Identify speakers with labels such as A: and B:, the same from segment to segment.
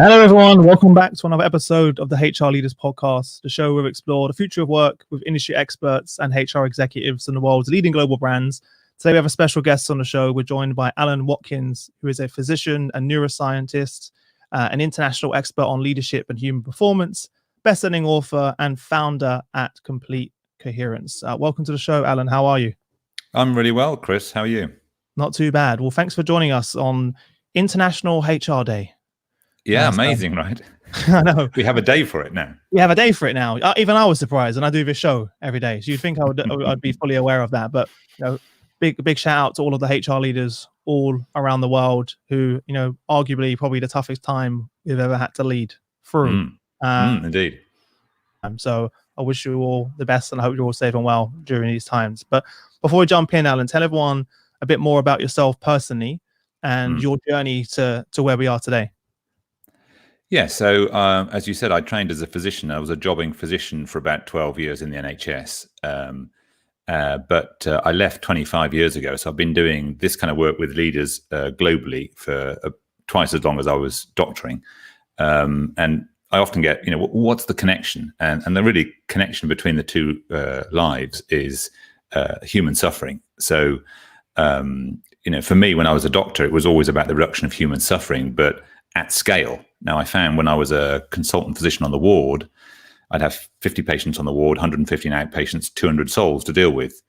A: Hello, everyone. Welcome back to another episode of the HR Leaders Podcast, the show where we explore the future of work with industry experts and HR executives in the world's leading global brands. Today, we have a special guest on the show. We're joined by Alan Watkins, who is a physician and neuroscientist, an international expert on leadership and human performance, best-selling author, and founder at Complete Coherence. Welcome to the show, Alan. How are you?
B: I'm really well, Chris. How are you?
A: Not too bad. Well, thanks for joining us on International HR Day.
B: Yeah, amazing, right?
A: I know.
B: We have a day for it now.
A: We have a day for it now. Even I was surprised, and I do this show every day. So you'd think I'd be fully aware of that. But big shout out to all of the HR leaders all around the world who, arguably probably the toughest time we've ever had to lead through.
B: Indeed.
A: So I wish you all the best, and I hope you're all safe and well during these times. But before we jump in, Alan, tell everyone a bit more about yourself personally and your journey to where we are today.
B: Yeah, so as you said, I trained as a physician. I was a jobbing physician for about 12 years in the NHS, but I left 25 years ago. So I've been doing this kind of work with leaders globally for twice as long as I was doctoring. And I often get, what's the connection? And the really connection between the two lives is human suffering. So, for me, when I was a doctor, it was always about the reduction of human suffering, but at scale. Now, I found when I was a consultant physician on the ward, I'd have 50 patients on the ward, 115 outpatients, 200 souls to deal with.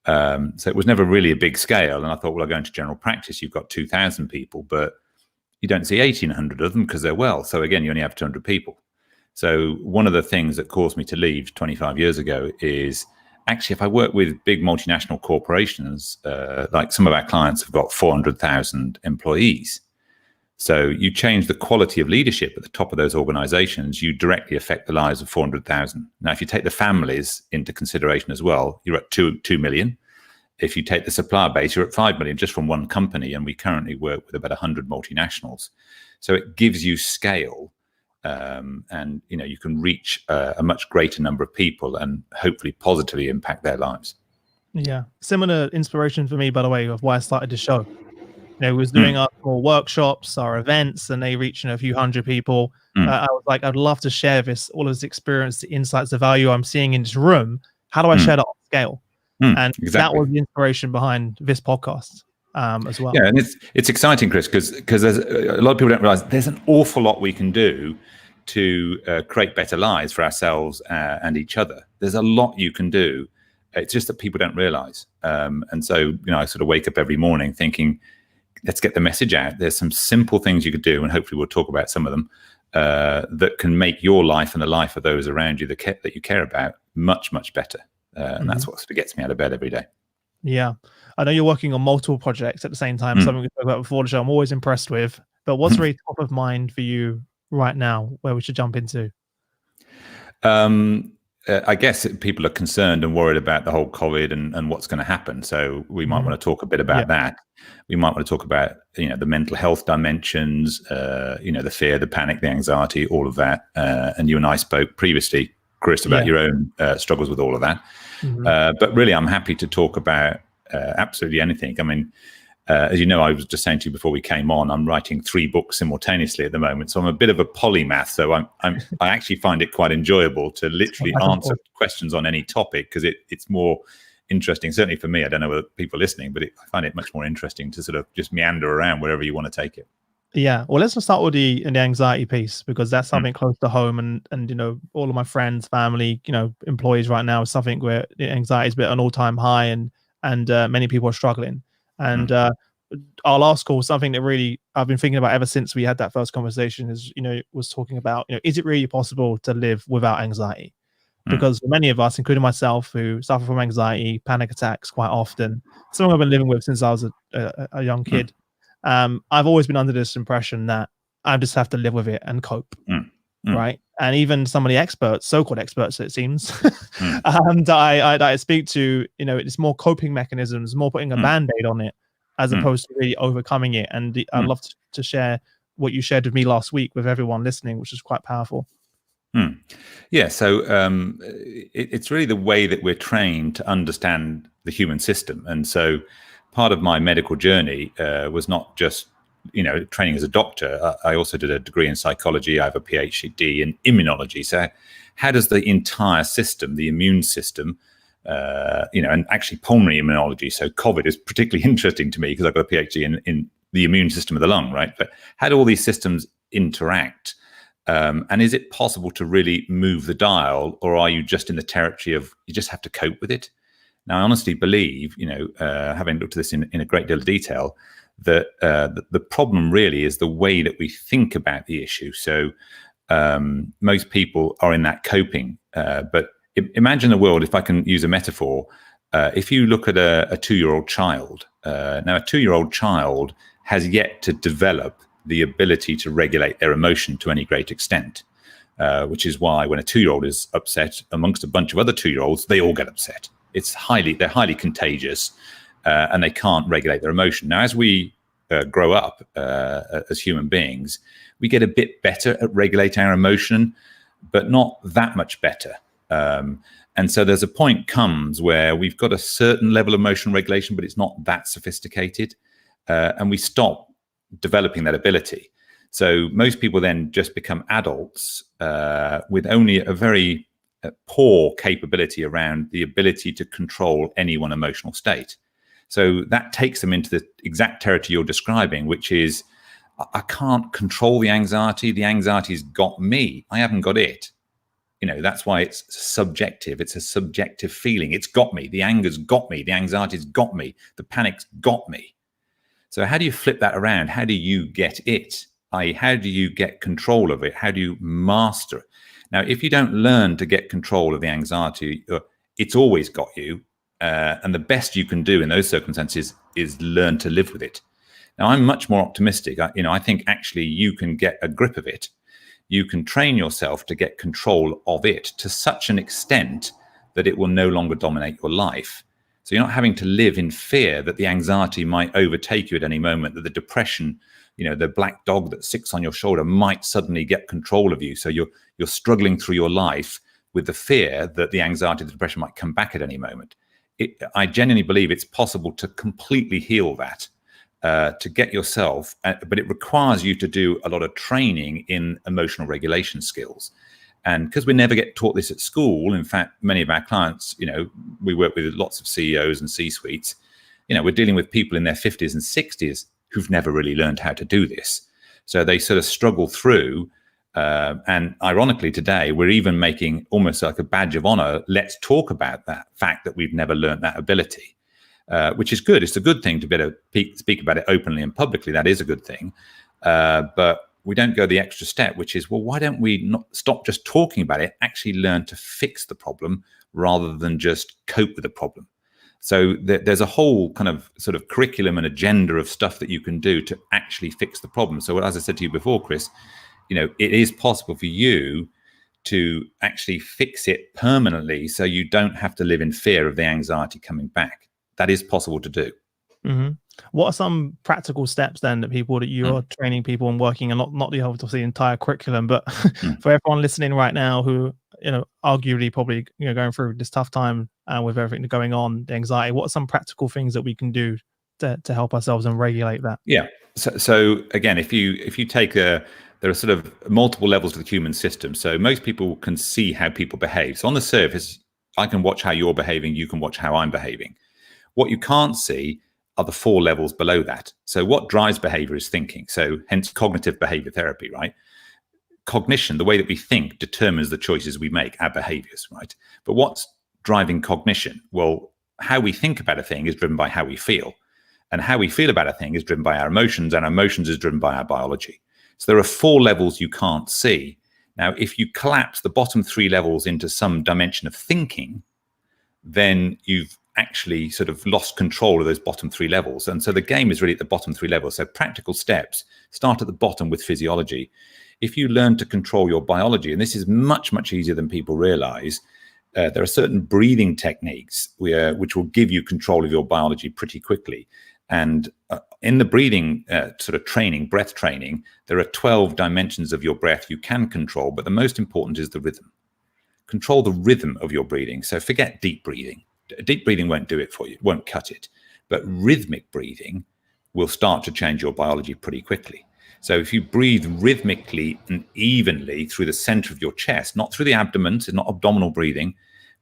B: So it was never really a big scale. And I thought, well, I go into general practice, you've got 2,000 people, but you don't see 1,800 of them because they're well. So again, you only have 200 people. So one of the things that caused me to leave 25 years ago is actually, if I work with big multinational corporations, like some of our clients have got 400,000 employees. So you change the quality of leadership at the top of those organizations, you directly affect the lives of 400,000. Now, if you take the families into consideration as well, you're at 2 million. If you take the supplier base, you're at 5 million just from one company. And we currently work with about 100 multinationals. So it gives you scale and, you can reach a much greater number of people and hopefully positively impact their lives.
A: Yeah. Similar inspiration for me, by the way, of why I started the show. We was doing our small workshops, our events, and they reach a few hundred people. I was like, I'd love to share all of this experience, the insights, the value I'm seeing in this room. How do I share that on scale? And exactly. That was the inspiration behind this podcast as well.
B: Yeah, and it's exciting, Chris, because there's a lot of people don't realize there's an awful lot we can do to create better lives for ourselves and each other. There's a lot you can do. It's just that people don't realize. And so, I sort of wake up every morning thinking, let's get the message out. There's some simple things you could do, and hopefully we'll talk about some of them, that can make your life and the life of those around you that you care about much, much better. And that's what sort of gets me out of bed every day.
A: Yeah. I know you're working on multiple projects at the same time, something we spoke about before the show I'm always impressed with. But what's really top of mind for you right now, where we should jump into?
B: I guess people are concerned and worried about the whole COVID and what's going to happen. So we might want to talk a bit about that. We might want to talk about, the mental health dimensions, the fear, the panic, the anxiety, all of that. And you and I spoke previously, Chris, about your own struggles with all of that. But really, I'm happy to talk about absolutely anything. I mean, as you know, I was just saying to you before we came on, I'm writing 3 books simultaneously at the moment. So I'm a bit of a polymath. So I actually find it quite enjoyable to literally answer questions on any topic, because it's more interesting, certainly for me. I don't know other people listening, but I find it much more interesting to sort of just meander around wherever you want to take it.
A: Yeah. Well, let's just start with the anxiety piece, because that's something close to home. And all of my friends, family, employees right now is something where anxiety is at an all-time high, and many people are struggling. And our last call, something that really I've been thinking about ever since we had that first conversation is, was talking about, is it really possible to live without anxiety? Because for many of us, including myself, who suffer from anxiety, panic attacks quite often, something I've been living with since I was a young kid. I've always been under this impression that I just have to live with it and cope. Right. And even some of the experts, so-called experts, it seems, that I speak to, it's more coping mechanisms, more putting a band-aid on it, as opposed to really overcoming it. And I'd love to share what you shared with me last week with everyone listening, which is quite powerful.
B: Yeah. So it's really the way that we're trained to understand the human system. And so part of my medical journey was not just training as a doctor, I also did a degree in psychology. I have a PhD in immunology. So how does the entire system, the immune system, and actually pulmonary immunology, so COVID is particularly interesting to me because I've got a PhD in the immune system of the lung, right? But how do all these systems interact? And is it possible to really move the dial, or are you just in the territory of you just have to cope with it? Now, I honestly believe, having looked at this in a great deal of detail, that the problem really is the way that we think about the issue. So most people are in that coping. But imagine a world, if I can use a metaphor, if you look at a 2-year-old child, now a 2-year-old child has yet to develop the ability to regulate their emotion to any great extent, which is why when a 2-year-old is upset amongst a bunch of other 2-year-olds, they all get upset. They're highly contagious, and they can't regulate their emotion. Now, as we grow up as human beings, we get a bit better at regulating our emotion, but not that much better. And so there's a point comes where we've got a certain level of emotional regulation, but it's not that sophisticated, and we stop developing that ability. So most people then just become adults with only a very poor capability around the ability to control any one emotional state. So that takes them into the exact territory you're describing, which is, I can't control the anxiety. The anxiety's got me. I haven't got it. That's why it's subjective. It's a subjective feeling. It's got me. The anger's got me. The anxiety's got me. The panic's got me. So how do you flip that around? How do you get it? How do you get control of it? How do you master it? Now, if you don't learn to get control of the anxiety, it's always got you. And the best you can do in those circumstances is learn to live with it. Now, I'm much more optimistic. I think actually you can get a grip of it. You can train yourself to get control of it to such an extent that it will no longer dominate your life. So you're not having to live in fear that the anxiety might overtake you at any moment, that the depression, the black dog that sits on your shoulder might suddenly get control of you. So you're struggling through your life with the fear that the anxiety, the depression might come back at any moment. I genuinely believe it's possible to completely heal that, to get yourself, but it requires you to do a lot of training in emotional regulation skills. And because we never get taught this at school, in fact, many of our clients, we work with lots of CEOs and C-suites, we're dealing with people in their 50s and 60s who've never really learned how to do this. So they sort of struggle through. And ironically, today, we're even making almost like a badge of honor. Let's talk about that fact that we've never learned that ability, which is good. It's a good thing to be able to speak about it openly and publicly. That is a good thing. But we don't go the extra step, which is, well, why don't we not stop just talking about it, actually learn to fix the problem rather than just cope with the problem? So there's a whole kind of sort of curriculum and agenda of stuff that you can do to actually fix the problem. So as I said to you before, Chris, it is possible for you to actually fix it permanently so you don't have to live in fear of the anxiety coming back. That is possible to do.
A: Mm-hmm. What are some practical steps then that you're training people and working, and not the obviously entire curriculum, but for everyone listening right now who, arguably probably, going through this tough time with everything going on, the anxiety, what are some practical things that we can do to help ourselves and regulate that?
B: Yeah. So again, if you take there are sort of multiple levels to the human system. So most people can see how people behave. So on the surface, I can watch how you're behaving. You can watch how I'm behaving. What you can't see are the 4 levels below that. So what drives behavior is thinking. So hence cognitive behavior therapy, right? Cognition, the way that we think, determines the choices we make, our behaviors, right? But what's driving cognition? Well, how we think about a thing is driven by how we feel. And how we feel about a thing is driven by our emotions, and our emotions is driven by our biology. So there are 4 levels you can't see. Now, if you collapse the bottom 3 levels into some dimension of thinking, then you've actually sort of lost control of those bottom 3 levels. And so the game is really at the bottom 3 levels. So practical steps start at the bottom with physiology. If you learn to control your biology, and this is much, much easier than people realize, there are certain breathing techniques which will give you control of your biology pretty quickly. And in the breathing sort of training, breath training, there are 12 dimensions of your breath you can control, but the most important is the rhythm. Control the rhythm of your breathing. So forget deep breathing. Deep breathing won't do it for you, won't cut it. But rhythmic breathing will start to change your biology pretty quickly. So if you breathe rhythmically and evenly through the center of your chest, not through the abdomen, it's not abdominal breathing,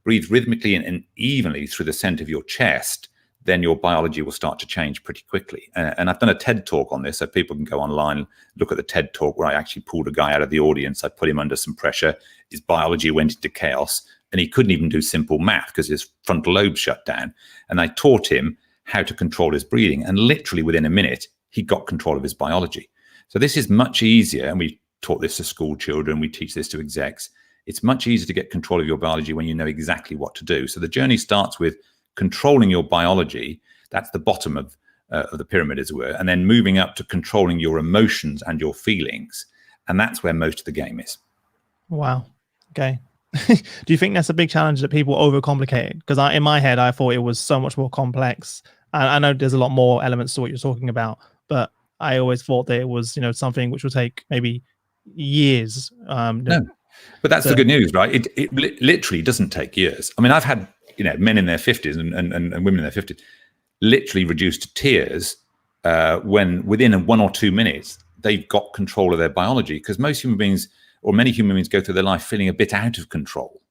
B: breathe rhythmically and evenly through the center of your chest, then your biology will start to change pretty quickly. And I've done a TED talk on this, so people can go online and look at the TED talk where I actually pulled a guy out of the audience. I put him under some pressure. His biology went into chaos, and he couldn't even do simple math because his frontal lobe shut down. And I taught him how to control his breathing. And literally within a minute, he got control of his biology. So this is much easier. And we taught this to school children. We teach this to execs. It's much easier to get control of your biology when you know exactly what to do. So the journey starts with controlling your biology. That's the bottom of the pyramid, as it were, and then moving up to controlling your emotions and your feelings. And that's where most of the game is.
A: Wow. Okay. Do you think that's a big challenge that people overcomplicate it? Because in my head, I thought it was so much more complex. I know there's a lot more elements to what you're talking about, but I always thought that it was, something which would take maybe years.
B: No, but that's the good news, right? It literally doesn't take years. I mean, I've had men in their 50s and women in their 50s literally reduced to tears when within 1 or 2 minutes they've got control of their biology, because most human beings, or many human beings, go through their life feeling a bit out of control.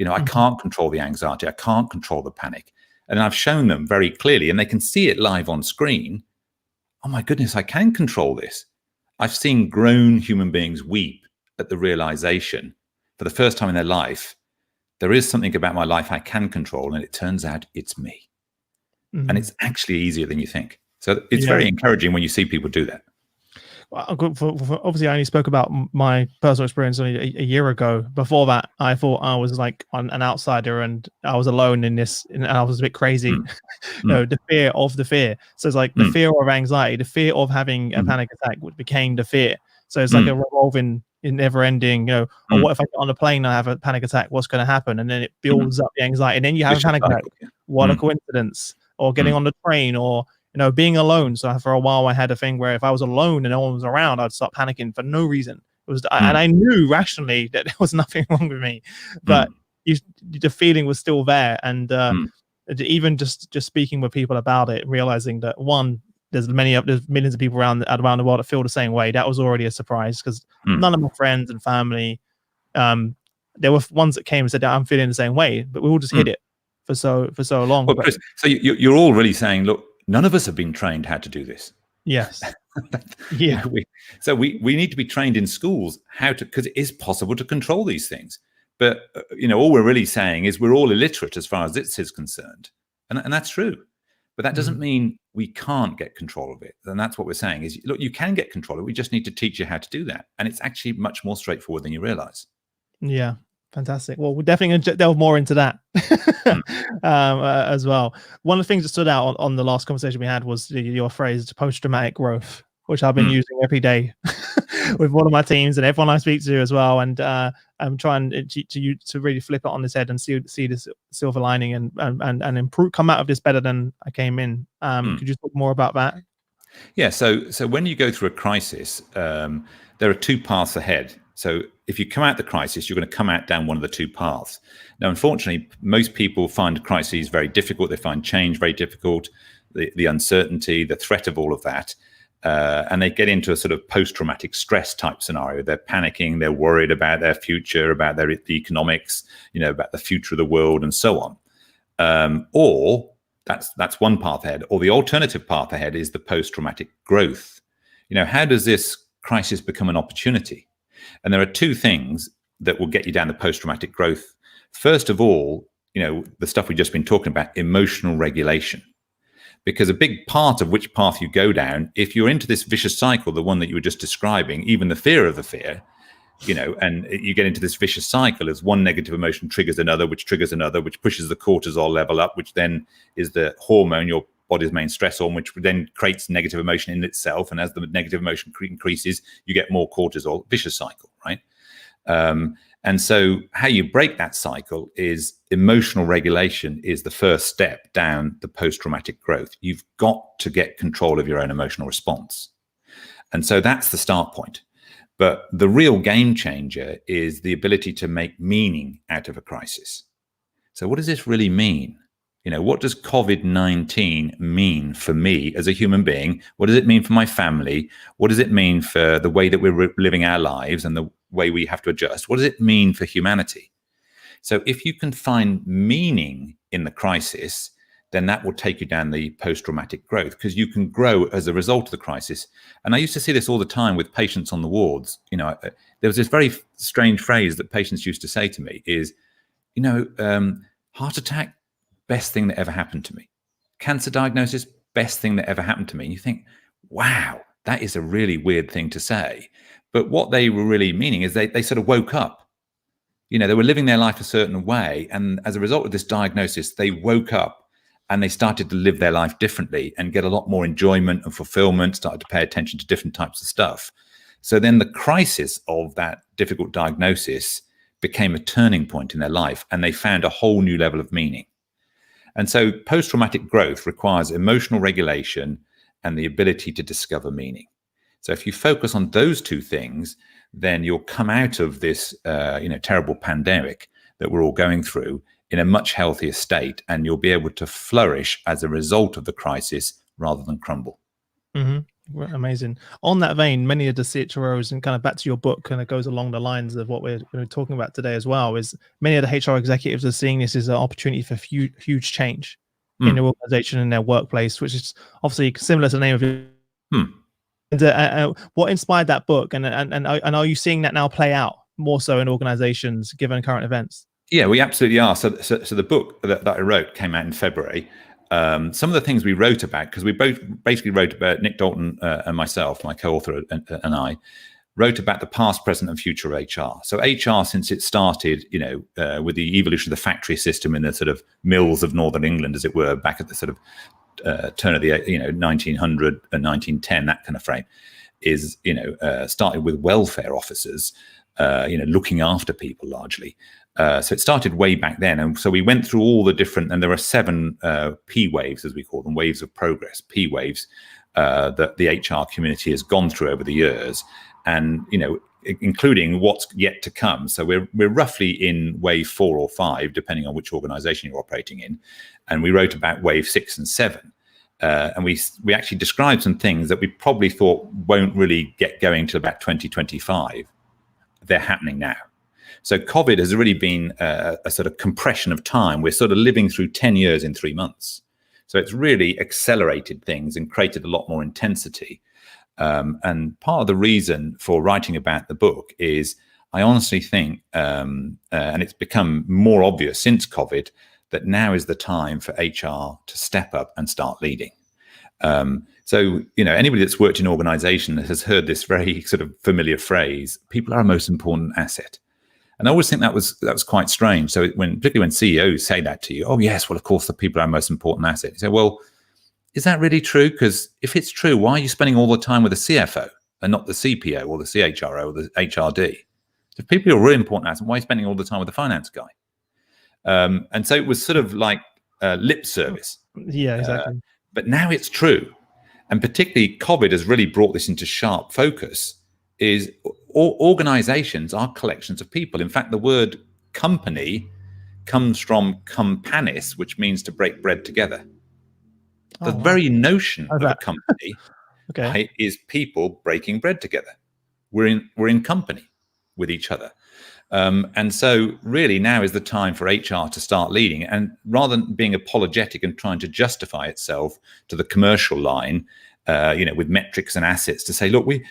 B: I can't control the anxiety, I can't control the panic. And I've shown them very clearly, and they can see it live on screen. Oh my goodness, I can control this. I've seen grown human beings weep at the realization for the first time in their life, there is something about my life I can control, and it turns out it's me. Mm-hmm. And it's actually easier than you think. So it's very encouraging when you see people do that.
A: Well, obviously, I only spoke about my personal experience only a year ago. Before that, I thought I was like an outsider, and I was alone in this, and I was a bit crazy. The fear of the fear. So it's like the fear of anxiety, the fear of having a panic attack, which became the fear. So it's like a revolving, never-ending. Or what if I get on a plane and I have a panic attack? What's going to happen? And then it builds up the anxiety, and then you have a panic attack. What a coincidence! Or getting on the train, or being alone. So for a while, I had a thing where if I was alone and no one was around, I'd start panicking for no reason. It was, and I knew rationally that there was nothing wrong with me, but the feeling was still there. And even just speaking with people about it, realizing that there's millions of people around the world that feel the same way. That was already a surprise, because none of my friends and family, there were ones that came and said that I'm feeling the same way, but we all just hid it for so long.
B: Well, Chris, so you're all really saying, look, none of us have been trained how to do this.
A: Yes. Yeah.
B: So we need to be trained in schools how to, because it is possible to control these things. But all we're really saying is we're all illiterate as far as this is concerned, and that's true. But that doesn't mean we can't get control of it. And that's what we're saying is, look, you can get control of it. We just need to teach you how to do that, and it's actually much more straightforward than you realize.
A: Yeah. Fantastic. Well, we're definitely going to delve more into that as well. One of the things that stood out on the last conversation we had was your phrase post-traumatic growth, which I've been using every day with one of my teams and everyone I speak to as well. And I'm trying to really flip it on this head and see this silver lining and improve, come out of this better than I came in. Could you talk more about that?
B: Yeah. So when you go through a crisis, there are two paths ahead. So if you come out the crisis, you're going to come out down one of the two paths. Now, unfortunately, most people find crises very difficult. They find change very difficult, the uncertainty, the threat of all of that. And they get into a sort of post-traumatic stress type scenario. They're panicking. They're worried about their future, about the economics, about the future of the world, and so on. Or that's one path ahead. Or the alternative path ahead is the post-traumatic growth. How does this crisis become an opportunity? And there are two things that will get you down the post-traumatic growth. First of all, the stuff we've just been talking about, emotional regulation. Because a big part of which path you go down, if you're into this vicious cycle, the one that you were just describing, even the fear of the fear, and you get into this vicious cycle as one negative emotion triggers another, which triggers another, which pushes the cortisol level up, which then is the hormone, your body's main stress hormone, which then creates negative emotion in itself. And as the negative emotion increases, you get more cortisol. Vicious cycle, right? And so how you break that cycle is emotional regulation is the first step down the post-traumatic growth. You've got to get control of your own emotional response. And so that's the start point. But the real game changer is the ability to make meaning out of a crisis. So what does this really mean? What does COVID-19 mean for me as a human being? What does it mean for my family? What does it mean for the way that we're living our lives and the way we have to adjust? What does it mean for humanity? So if you can find meaning in the crisis, then that will take you down the post-traumatic growth, because you can grow as a result of the crisis. And I used to see this all the time with patients on the wards. There was this very strange phrase that patients used to say to me is, heart attack, best thing that ever happened to me. Cancer diagnosis, best thing that ever happened to me. And you think, wow, that is a really weird thing to say. But what they were really meaning is they sort of woke up. They were living their life a certain way. And as a result of this diagnosis, they woke up and they started to live their life differently and get a lot more enjoyment and fulfillment, started to pay attention to different types of stuff. So then the crisis of that difficult diagnosis became a turning point in their life, and they found a whole new level of meaning. And so post-traumatic growth requires emotional regulation and the ability to discover meaning. So if you focus on those two things, then you'll come out of this terrible pandemic that we're all going through in a much healthier state, and you'll be able to flourish as a result of the crisis rather than crumble.
A: Amazing. On that vein, many of the CHROs, and kind of back to your book, kind of goes along the lines of what we're talking about today as well, is many of the HR executives are seeing this as an opportunity for huge change in their organization and their workplace, which is obviously similar to the name of your And what inspired that book, and are you seeing that now play out more so in organizations given current events?
B: Yeah, we absolutely are. So the book that I wrote came out in February. Some of the things we wrote about, because we both basically wrote about, Nick Dalton and myself, my co-author and I, wrote about the past, present, and future of HR. So HR, since it started, with the evolution of the factory system in the sort of mills of Northern England, as it were, back at the sort of turn of the 1900 and 1910, that kind of frame, is started with welfare officers, looking after people largely. So it started way back then. And so we went through all the different, and there are 7 P waves, as we call them, waves of progress, P waves, that the HR community has gone through over the years, and, including what's yet to come. So we're roughly in wave 4 or 5, depending on which organization you're operating in. And we wrote about wave 6 and 7. And we actually described some things that we probably thought won't really get going till about 2025. They're happening now. So COVID has really been a sort of compression of time. We're sort of living through 10 years in 3 months. So it's really accelerated things and created a lot more intensity. And part of the reason for writing about the book is I honestly think, and it's become more obvious since COVID, that now is the time for HR to step up and start leading. So, anybody that's worked in organization has heard this very sort of familiar phrase: people are our most important asset. And I always think that was quite strange. So particularly when CEOs say that to you, oh yes, well, of course, the people are our most important asset. You say, well, is that really true? Because if it's true, why are you spending all the time with the CFO and not the CPO or the CHRO or the HRD? If people are really important assets, why are you spending all the time with the finance guy? And so it was sort of like lip service.
A: Yeah, exactly.
B: But now it's true. And particularly COVID has really brought this into sharp focus. Is organizations are collections of people. In fact, the word company comes from companis, which means to break bread together. The very notion of a company right, is people breaking bread together. We're in company with each other. And so really now is the time for HR to start leading. And rather than being apologetic and trying to justify itself to the commercial line, with metrics and assets, to say, look, we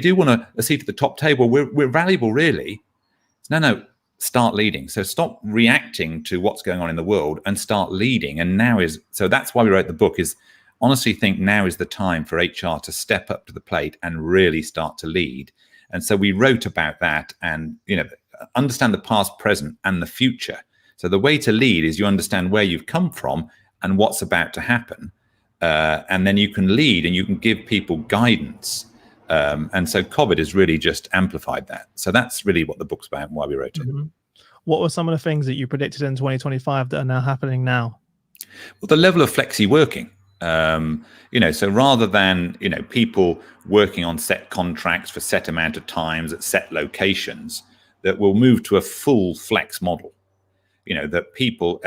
B: do want a seat at the top table. We're valuable, really. No, start leading. So stop reacting to what's going on in the world and start leading. And so that's why we wrote the book, is honestly think now is the time for HR to step up to the plate and really start to lead. And so we wrote about that and, understand the past, present, and the future. So the way to lead is you understand where you've come from and what's about to happen. And then you can lead and you can give people guidance. And so COVID has really just amplified that. So that's really what the book's about and why we wrote it.
A: Mm-hmm. What were some of the things that you predicted in 2025 that are now happening now?
B: Well, the level of flexi working. So rather than, people working on set contracts for set amount of times at set locations, that will move to a full flex model. that people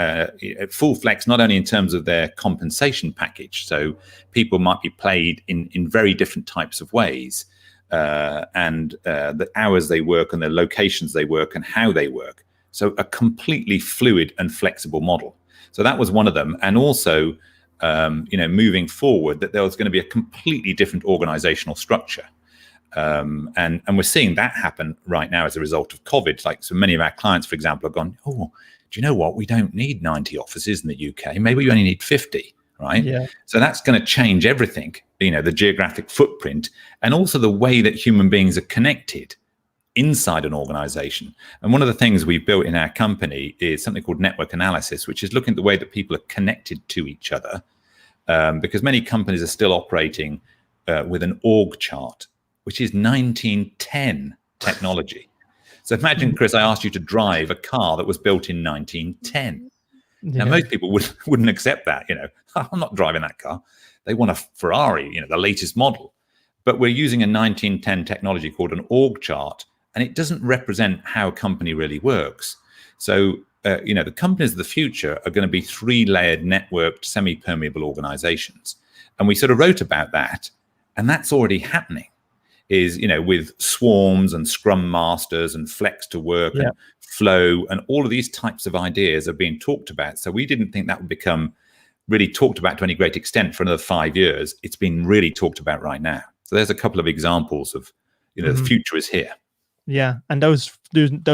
B: full flex, not only in terms of their compensation package, so people might be paid in very different types of ways, and the hours they work and the locations they work and how they work. So a completely fluid and flexible model. So that was one of them. And also, moving forward, that there was going to be a completely different organizational structure. And we're seeing that happen right now as a result of COVID. Like, so many of our clients, for example, have gone, oh, do you know what? We don't need 90 offices in the UK. Maybe we only need 50, right?
A: Yeah.
B: So that's going to change everything, the geographic footprint, and also the way that human beings are connected inside an organization. And one of the things we've built in our company is something called network analysis, which is looking at the way that people are connected to each other, because many companies are still operating with an org chart, which is 1910 technology. So imagine, Chris, I asked you to drive a car that was built in 1910. Now, most people wouldn't accept that. I'm not driving that car. They want a Ferrari, the latest model. But we're using a 1910 technology called an org chart, and it doesn't represent how a company really works. So, the companies of the future are going to be 3-layered, networked, semi-permeable organizations. And we sort of wrote about that, and that's already happening. Is, with swarms and scrum masters and flex to work and flow, and all of these types of ideas are being talked about. So we didn't think that would become really talked about to any great extent for another 5 years. It's been really talked about right now. So there's a couple of examples of, the future is here.
A: Yeah, and those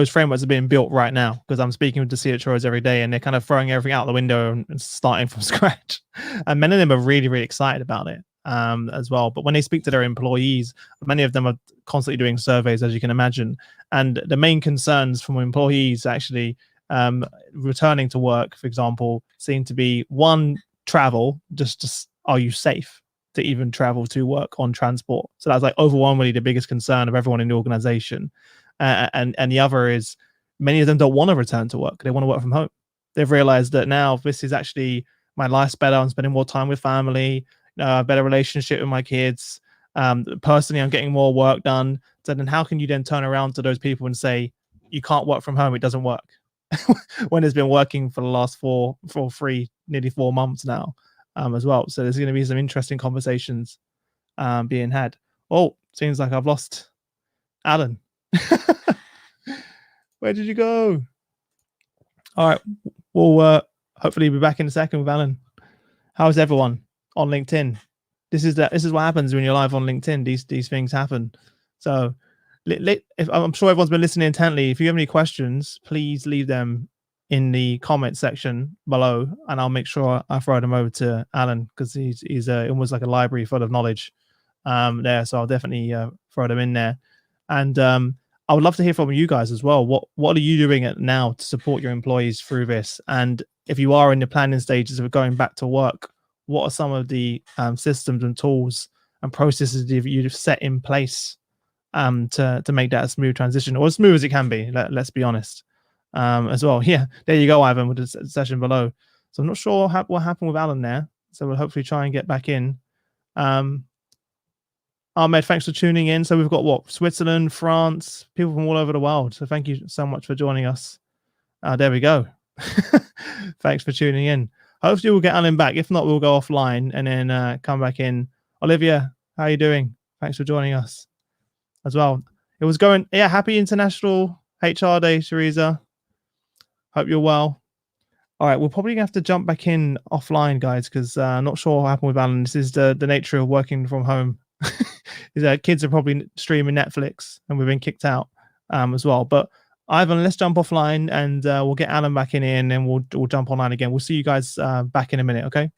A: frameworks are being built right now, because I'm speaking with the CHROs every day, and they're kind of throwing everything out the window and starting from scratch. And many of them are really, really excited about it. As well. But when they speak to their employees, many of them are constantly doing surveys, as you can imagine. And the main concerns from employees actually returning to work, for example, seem to be, one, travel, just are you safe to even travel to work on transport? So that's like overwhelmingly the biggest concern of everyone in the organization. And the other is, many of them don't want to return to work. They want to work from home. They've realized that now this is actually, my life's better. I'm spending more time with family, better relationship with my kids. Personally, I'm getting more work done. So then how can you then turn around to those people and say, you can't work from home, it doesn't work? When it's been working for the last nearly 4 months now, as well. So there's going to be some interesting conversations being had. Oh, seems like I've lost Alan. Where did you go? All right. We'll hopefully be back in a second with Alan. How's everyone on LinkedIn? This is what happens when you're live on LinkedIn. These things happen. So if I'm sure everyone's been listening intently. If you have any questions, please leave them in the comment section below, and I'll make sure I throw them over to Alan, because he's almost like a library full of knowledge there. So I'll definitely throw them in there. And I would love to hear from you guys as well. What are you doing now to support your employees through this? And if you are in the planning stages of going back to work, what are some of the systems and tools and processes that you've set in place to make that a smooth transition, or as smooth as it can be? Let's be honest, as well. Yeah, there you go, Ivan, with the session below. So I'm not sure what happened with Alan there. So we'll hopefully try and get back in. Ahmed, thanks for tuning in. So we've got Switzerland, France, people from all over the world. So thank you so much for joining us. There we go. Thanks for tuning in. Hopefully we'll get Alan back. If not, we'll go offline and then come back in. Olivia, how are you doing? Thanks for joining us as well. It was going, happy International HR Day, Teresa. Hope you're well. All right, we're probably gonna have to jump back in offline, guys, because I'm not sure what happened with Alan. This is the nature of working from home. Kids are probably streaming Netflix, and we've been kicked out as well. But Ivan, let's jump offline, and we'll get Alan back in, and we'll jump online again. We'll see you guys back in a minute, okay?